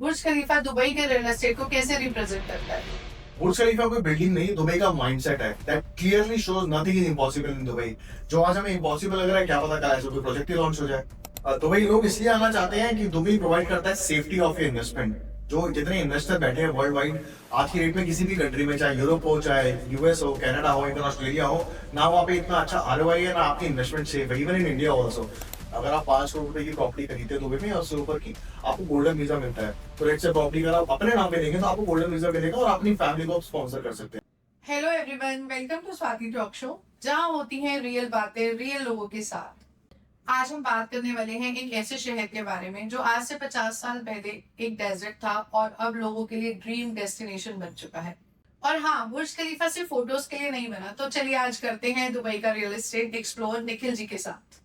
बुर्ज Khalifa Dubai के real estate को कैसे रिप्रेजेंट करता है? बुर्ज खलीफा कोई बिल्डिंग नहीं, दुबई का माइंडसेट है that clearly shows nothing is impossible in Dubai. जो आज हमें इम्पॉसिबल लग रहा है, क्या पता कल ऐसा कोई प्रोजेक्ट ही लॉन्च हो जाए। दुबई लोग इसलिए आना चाहते हैं कि दुबई प्रोवाइड करता है सेफ्टी ऑफ इन्वेस्टमेंट। जो जितने इन्वेस्टर बैठे हैं वर्ल्ड वाइड आज की डेट में किसी भी कंट्री में, चाहे यूरोप हो, चाहे यूएस हो, कनाडा हो, इवन ऑस्ट्रेलिया हो, ना वहाँ पे इतना अच्छा आरओआई है, ना आपकी इन्वेस्टमेंट सेफ है। इवन इन इंडिया ऑल्सो, अगर आप 5 करोड़ रुपए की प्रॉपर्टी खरीदते हैं दुबई में और उससे ऊपर की, आपको गोल्डन वीजा मिलता है। तो लेट्स से प्रॉपर्टी अगर आप अपने नाम पे लेंगे तो आपको गोल्डन वीजा मिलेगा और अपनी फैमिली को स्पॉन्सर कर सकते हैं। Hello everyone, welcome to Swati talk show, जहां होती हैं रियल बातें रियल लोगों के साथ। आज हम बात करने वाले हैं एक ऐसे शहर के बारे में जो आज से 50 साल पहले एक डेजर्ट था और अब लोगों के लिए ड्रीम डेस्टिनेशन बन चुका है। और हाँ, बुर्ज खलीफा सिर्फ फोटोज के लिए नहीं बना। तो चलिए आज करते हैं दुबई का real estate explore Nikhil ji के साथ।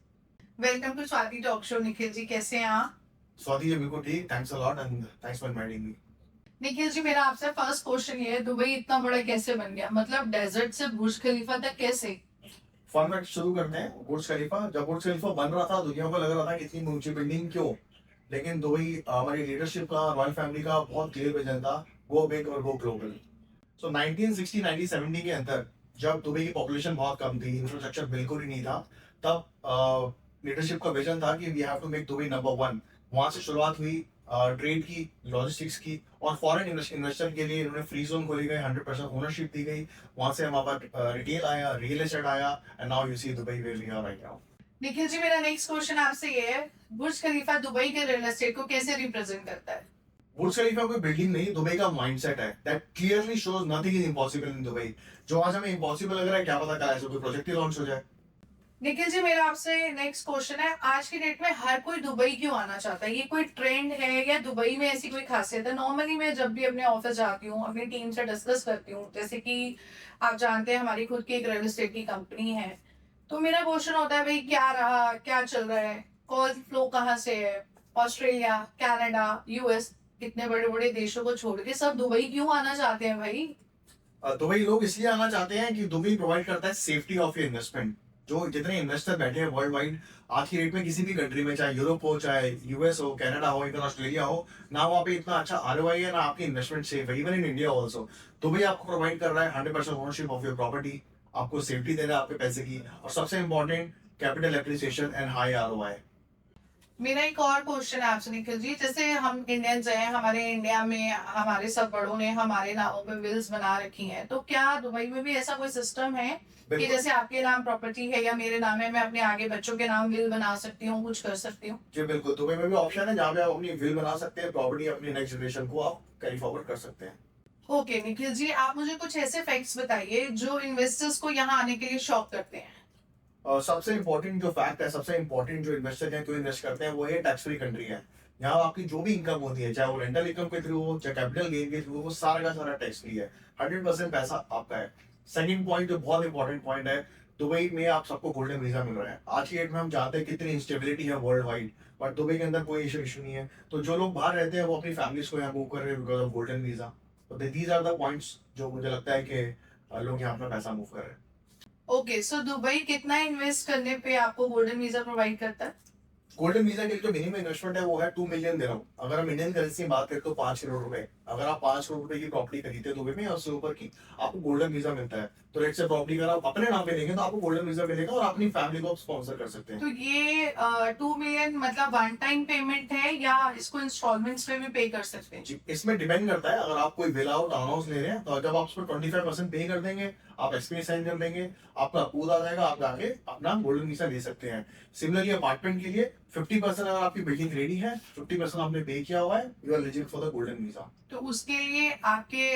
Welcome to Swati talk show. Nikhil ji, कैसे हैं आप? स्वाति जी बिल्कुल ठीक, thanks a lot and thanks for inviting me. Nikhil ji, मेरा आपसे फर्स्ट क्वेश्चन ये है, दुबई इतना बड़ा कैसे बन गया? मतलब डेजर्ट से बुर्ज खलीफा तक कैसे? फन फैक्ट शुरू करते हैं। बुर्ज खलीफा, जब बुर्ज खलीफा बन रहा था दुनिया को लग रहा था कि इतनी ऊंची बिल्डिंग क्यों, लेकिन दुबई हमारी लीडरशिप का, रॉयल फैमिली का बहुत क्लियर विजन था, गो बिग और गो ग्लोबल। सो 1960 1970 के अंदर जब दुबई की पॉपुलेशन बहुत कम थी, इंफ्रास्ट्रक्चर बिल्कुल ही नहीं था, तब लीडरशिप का विजन था कि we have to make Dubai number one. वहां से शुरुआत हुई ट्रेड की, लॉजिस्टिक्स की, और फॉरेन इन्वेस्टर के लिए इन्होंने फ्री जोन खोली गई, 100% ओनरशिप दी गई। वहां से हमारे पास रिटेल आया, रियल एस्टेट आया, and now you see Dubai where we are right now. Nikhil ji, मेरा नेक्स्ट क्वेश्चन आपसे ये है, बुर्ज खलीफा दुबई के रियल एस्टेट को कैसे रिप्रेजेंट करता है? बुर्ज खलीफा कोई बिल्डिंग नहीं, दुबई का माइंडसेट है that clearly shows nothing is impossible in Dubai. जो आज हमें इम्पॉसिबल लग रहा है, क्या पता कल ऐसा कोई प्रोजेक्ट ही लॉन्च हो जाए। निखिल जी, मेरा आपसे नेक्स्ट क्वेश्चन है, आज की डेट में हर कोई दुबई क्यों आना चाहता है? ये कोई ट्रेंड है या दुबई में ऐसी कोई खासियत है? नॉर्मली मैं जब भी अपने ऑफिस जाती हूँ, अपनी टीम से डिस्कस करती हूँ, जैसे कि आप जानते हैं हमारी खुद की एक रियल एस्टेट की कंपनी है, तो मेरा क्वेश्चन होता है, भाई क्या रहा, क्या चल रहा है, कॉल फ्लो कहाँ से है? ऑस्ट्रेलिया, कनाडा, यूएस, इतने बड़े बड़े देशों को छोड़ के सब दुबई क्यों आना चाहते हैं भाई? दुबई लोग इसलिए आना चाहते हैं कि दुबई प्रोवाइड करता है सेफ्टी ऑफ इन्वेस्टमेंट। जो जितने इन्वेस्टर बैठे हैं वर्ल्ड वाइड आज की डेट में किसी भी कंट्री में, चाहे यूरोप हो, चाहे यूएस हो, कनाडा हो, इवन ऑस्ट्रेलिया हो, ना वहाँ पे इतना अच्छा आरओआई है, ना आपकी इन्वेस्टमेंट सेफ है। Even in India also Dubai आपको प्रोवाइड कर रहा है 100% ओनरशिप ऑफ योर प्रॉपर्टी, आपको सेफ्टी दे रहा है आपके पैसे की, और सबसे important capital appreciation and high ROI. मेरा एक और क्वेश्चन है आपसे निखिल जी, जैसे हम इंडियंस हैं, हमारे इंडिया में हमारे सब बड़ों ने हमारे नामों पे विल्स बना रखी हैं, तो क्या दुबई में भी ऐसा कोई सिस्टम है कि बिल्कुल जैसे आपके नाम प्रॉपर्टी है या मेरे नाम है, मैं अपने आगे बच्चों के नाम विल बना सकती हूँ, कुछ कर सकती हूँ? जी बिल्कुल, दुबई में भी ऑप्शन है जहाँ पे आप अपनी विल बना सकते हैं, प्रॉपर्टी अपनी नेक्स्ट जनरेशन को आप कैरी फॉरवर्ड कर सकते हैं। ओके निखिल जी, आप मुझे कुछ ऐसे फैक्ट्स बताइए जो इन्वेस्टर्स को यहाँ आने के लिए शॉक करते हैं। सबसे इंपॉर्टेंट जो फैक्ट है, सबसे इंपॉर्टेंट जो इन्वेस्टर हैं, जो इन्वेस्ट करते हैं, वो है टैक्स फ्री कंट्री है। यहाँ आपकी जो भी इनकम होती है, चाहे वो रेंटल इनकम के थ्रू हो, चाहे कैपिटल गेन के थ्रू हो, वो सारा का सारा टैक्स फ्री है। 100% पैसा आपका है। सेकंड पॉइंट जो बहुत इंपॉर्टेंट पॉइंट है, दुबई में आप सबको गोल्डन वीजा मिल रहा है। आज की डेट में हम जानते हैं कितनी इंस्टेबिलिटी है वर्ल्ड वाइड, बट दुबई के अंदर कोई इशू नहीं है। तो जो लोग बाहर रहते हैं वो अपनी फैमिलीज को यहाँ मूव कर रहे हैं बिकॉज ऑफ गोल्डन वीजा। तो दीज आर द पॉइंट्स जो मुझे लगता है कि लोग यहाँ अपना पैसा मूव कर रहे हैं। ओके, सो दुबई कितना इन्वेस्ट करने पे आपको गोल्डन वीजा प्रोवाइड करता है? गोल्डन वीजा के लिए जो मिनिमम इन्वेस्टमेंट है वो है 2 मिलियन दे रहा हूँ। अगर हम इंडियन करेंसी में बात करें तो 5 करोड़ रुपए। अगर आप 5 करोड़ रुपए की प्रॉपर्टी खरीदते हैं दुबई में और उससे ऊपर की, आपको गोल्डन वीजा मिलता है। तो लेट्स से प्रॉपर्टी अगर आप अपने नाम पे लेंगे तो आपको गोल्डन वीजा मिलेगा और अपनी फैमिली को आप स्पॉन्सर कर सकते हैं। तो ये 2 मिलियन मतलब वन टाइम पेमेंट है या इसको इंस्टॉलमेंट्स में भी पे कर सकते हैं? जी, इसमें डिपेंड करता है। अगर आप कोई विला और टाउन हाउस ले रहे हैं तो जब आप उसमें 25% पे कर देंगे, आप एक्सपीरियंस साइन कर देंगे, आपका अप्रूव आ जाएगा, आप जाके अपना गोल्डन वीजा ले सकते हैं। सिमिलरली अपार्टमेंट के लिए 50% अगर आपकी बिल्डिंग रेडी है, 50% आपने पे किया हुआ है, you are eligible for the golden visa. तो उसके लिए आपके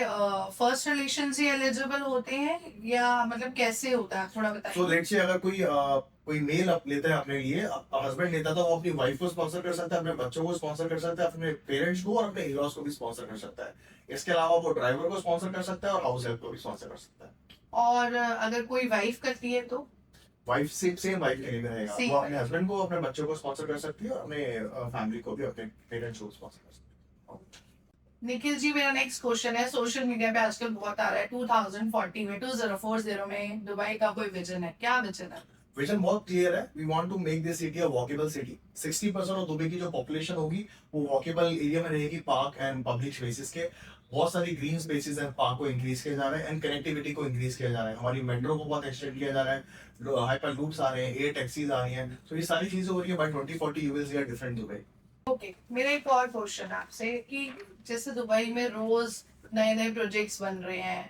फर्स्ट रिलेशन ही एलिजिबल होते हैं या मतलब कैसे होता है, थोड़ा सो बताइए। लेट्स से अगर कोई मेल आप लेता है अपने लिए, हस्बैंड लेता है, तो वो अपनी वाइफ को स्पॉन्सर कर सकता है, अपने बच्चों को स्पॉन्सर कर सकता है, अपने पेरेंट्स को और अपने इन-लॉज को भी स्पॉन्सर कर सकता है। इसके अलावा वो ड्राइवर को स्पॉन्सर कर सकता है और हाउस हेल्प को भी स्पॉन्सर कर सकता है। और अगर कोई वाइफ करती है तो? वाइफ सेम वाइफ के लिए भी रहेगा, Same वो अपने हस्बैंड को, अपने बच्चों को स्पॉन्सर कर सकती है और अपने फैमिली को भी, अपने पेरेंट्स को स्पॉन्सर कर सकती है। निखिल जी, मेरा नेक्स्ट क्वेश्चन है, सोशल मीडिया पे आजकल बहुत आ रहा है 2040 में, 2040 में दुबई का कोई विजन है, क्या विजन है? विजन बहुत क्लियर है, we want to make this city a walkable city. 60% of Dubai की जो पॉपुलेशन होगी वो वॉकेबल एरिया में रहेगी, पार्क एंड पब्लिक स्पेसेस के। बहुत सारी ग्रीन स्पेसेस एंड पार्क को इंक्रीज किया जा रहा है एंड कनेक्टिविटी को इंक्रीज किया जा रहा है। हमारी मेट्रो को बहुत एक्सटेंड किया जा रहा है, हाइपर लूप्स आ रहे हैं, एयर टैक्सीज आ रही हैं, तो ये सारी चीजें हो रही है। By 2040 you will see a different Dubai. Okay, मेरा एक और क्वेश्चन आपसे कि जैसे दुबई में रोज नए नए प्रोजेक्ट्स बन रहे हैं,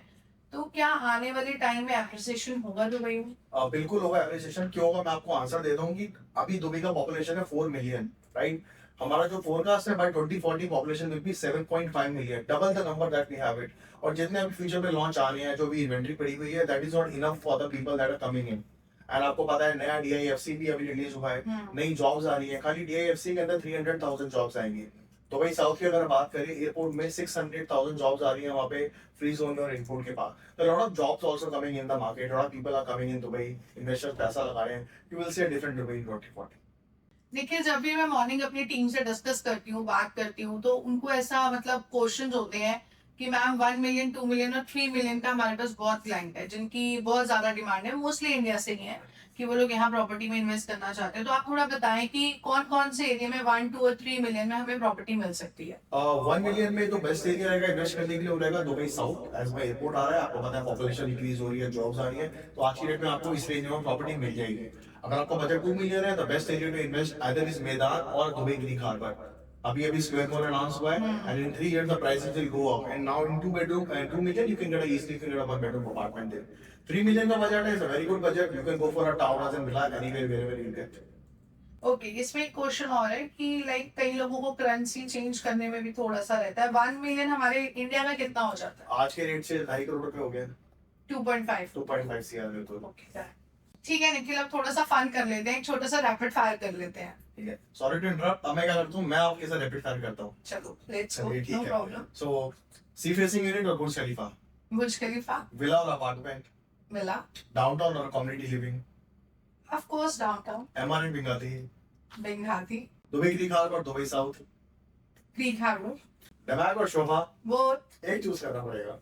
तो क्या आने वाले टाइम में एप्रिसिएशन होगा दुबई में? बिल्कुल होगा एप्रिसिएशन। क्यों होगा, मैं आपको आंसर देता हूँ कि अभी दुबई का पॉपुलेशन है 4 मिलियन, राइट। हमारा जो फोरकास्ट है by 2040 population will be 7.5 million, double the number that we have it. और जितने अभी फ्यूचर में लॉन्च आ रहे हैं, जो भी इन्वेंट्री पड़ी हुई है, that is not enough for the people that are coming in. And आपको पता है नया डीआईएफसी भी अभी रिलीज हुआ है, नई जॉब्स आ रही है। खाली डीआईएफसी के अंदर 300,000 जॉब्स आएंगी। तो भाई साउथ की अगर बात करें, एयरपोर्ट में 600,000 जॉब्स आ रही है वहाँ पे, फ्री जोन में और एयरपोर्ट के पास। तो lot of jobs also coming in the market, lot of people are coming in Dubai, investors पैसा लगा रहे हैं। You will see a different Dubai in 2040। देखिए, जब भी मैं मॉर्निंग अपनी टीम से डिस्कस करती हूँ, बात करती हूँ, तो उनको ऐसा मतलब क्वेश्चंस होते हैं कि मैम 1 मिलियन, 2 मिलियन और 3 मिलियन का हमारे पास बहुत क्लाइंट है जिनकी बहुत ज्यादा डिमांड है, मोस्टली इंडिया से ही है, कि वो लोग यहाँ प्रॉपर्टी में इन्वेस्ट करना चाहते हैं। तो आप थोड़ा बताएं कि कौन कौन से एरिया में 1, 2 और 3 मिलियन में हमें प्रॉपर्टी मिल सकती है? 1 मिलियन में तो बेस्ट एरिया रहेगा इन्वेस्ट करने के लिए, वो रहेगा दुबई साउथ। एज में एयरपोर्ट आ रहा है, आपको पता है पॉपुलेशन इंक्रीज हो रही है, जॉब्स आ रही है, तो आज की डेट में आपको इस रेंज में प्रॉपर्टी मिल जाएगी। अगर आपको बजट 2 मिलियन है, तो best area to invest either is Meydan और दुबई ग्रीक हार्बर। अभी अभी स्क्वायर मॉल अनाउंस हुआ है, and in 3 years the prices will go up, and now in 2 bedroom and 2 million you can get a easily you can get a 1 bedroom apartment there. 3 million का budget है, is a very good budget, you can go for a townhouse and villa anywhere wherever you get. Okay, इसमें एक question और है कि like कई लोगों को करेंसी चेंज करने में भी थोड़ा सा रहता है। 1 मिलियन हमारे इंडिया का कितना हो जाता है? आज के रेट से 2.5 करोड़ रुपए हो गए। 2.5। 2.5 सीआर बिल्कुल। ओके, ठीक है निखिल, अब थोड़ा सा फन कर लेते हैं, एक छोटा सा रैपिड फायर कर लेते हैं। ठीक है, सॉरी टू इंटरप्ट। अब मैं क्या करता हूँ, मैं आपके साथ रैपिड फायर करता हूँ। चलो लेट्स गो, चलिए ठीक नो है। Problem. So sea facing unit और Burj Khalifa, Burj Khalifa. Villa और अपार्टमेंट, मिला। डाउनटाउन और community living, of course downtown. Emaar and Binghatti, Binghatti. Dubai creek harbour और Dubai south, creek harbour. Damac और Sobha. Both. एक choose करना पड़ेगा।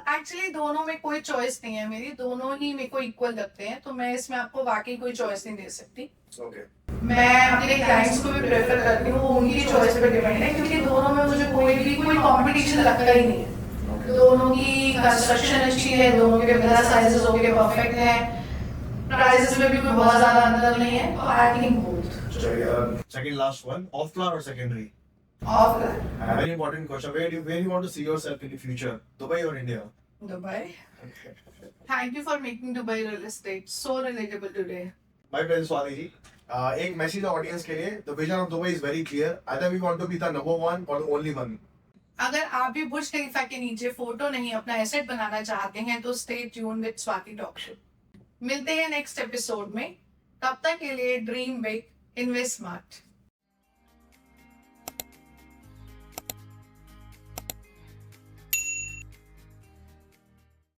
Actually दोनों में कोई चॉइस नहीं है मेरी, दोनों ही मेरे को इक्वल लगते हैं, तो मैं इसमें आपको वाकई कोई चॉइस नहीं दे सकती। ओके। मैं अपने क्लाइंट्स को भी प्रेफर करती हूँ, वो उनकी चॉइस पे डिपेंड है, क्योंकि दोनों में मुझे कोई कंपटीशन लगता ही नहीं है। दोनों की कंस्ट्रक्शन अच्छी है, दोनों के विला साइजेस होके परफेक्ट है, प्राइसेस में भी कोई बहुत ज्यादा अंतर नहीं है, तो I think both. Second last one, off plan और secondary. Off plan. Very important question, where you want to see yourself in the future, Dubai और India? Dubai. Thank you for making Dubai real estate so relatable today. My friend Swati ji, एक message audience के लिए, the vision of Dubai is very clear, either we want to be the number 1 और the only one. अगर आप भी बुर्ज खलीफा के नीचे photo नहीं अपना एसेट बनाना चाहते हैं, तो stay tune with Swati talk show. मिलते हैं नेक्स्ट एपिसोड में, तब तक के लिए ड्रीम बिग, इन्वेस्ट स्मार्ट।